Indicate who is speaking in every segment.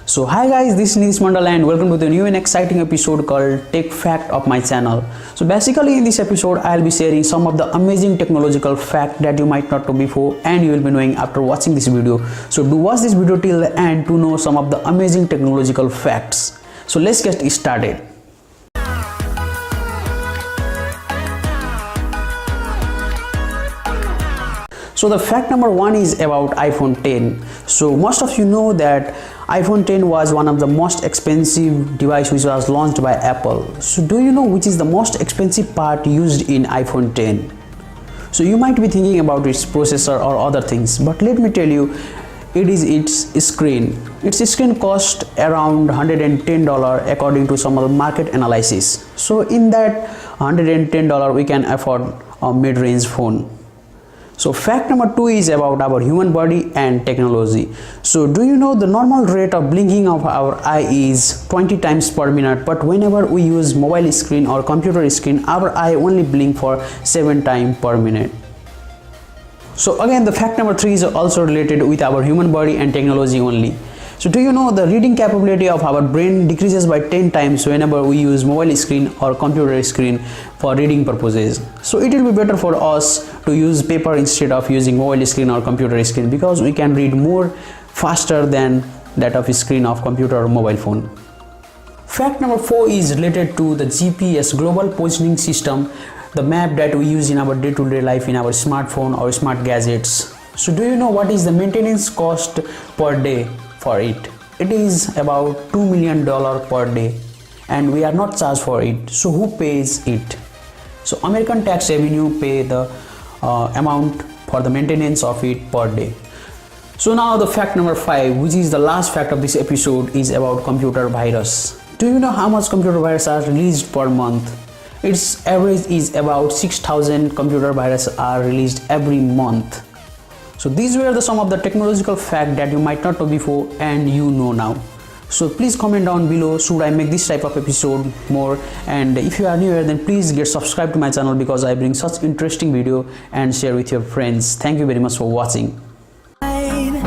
Speaker 1: So hi guys, this is Nish Mandal and welcome to the new and exciting episode called Tech Fact of my channel. So basically in this episode I'll be sharing some of the amazing technological fact that you might not know before and you will be knowing after watching this video. So do watch this video till the end to know some of the amazing technological facts. So let's get started. So the fact number 1 is about iPhone 10. So most of you know that iPhone 10 was one of the most expensive device which was launched by Apple. So do you know which is the most expensive part used in iPhone 10? So you might be thinking about its processor or other things, but let me tell you, it is its screen. Its screen cost around $110 according to some of the market analysis. So in that $110 we can afford a mid-range phone. So fact number 2 is about our human body and technology. So do you know the normal rate of blinking of our eye is 20 times per minute, but whenever we use mobile screen or computer screen, our eye only blink for 7 times per minute. So again, the fact number 3 is also related with our human body and technology only. So do you know the reading capability of our brain decreases by 10 times whenever we use mobile screen or computer screen for reading purposes. So it will be better for us to use paper instead of using mobile screen or computer screen because we can read more faster than that of a screen of computer or mobile phone. Fact number 4 is related to the GPS, Global Positioning System, the map that we use in our day-to-day life in our smartphone or smart gadgets. So do you know what is the maintenance cost per day for it? It is about $2 million per day and we are not charged for it. So who pays it? So American tax revenue pay the amount for the maintenance of it per day. So now the fact number 5, which is the last fact of this episode, is about computer virus. Do you know how much computer viruses are released per month? Its average is about 6,000 computer viruses are released every month. So these were some of the technological facts that you might not know before and you know now. So please comment down below, should I make this type of episode more, and if you are new here then please get subscribed to my channel because I bring such interesting video and share with your friends. Thank you very much for watching.
Speaker 2: I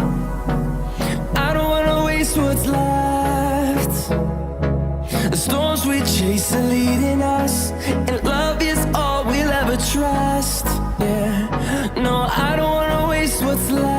Speaker 2: don't wanna waste what's left. The storms we chase are leading us, and love is all we'll ever trust. Yeah, no, I don't wanna waste what's left.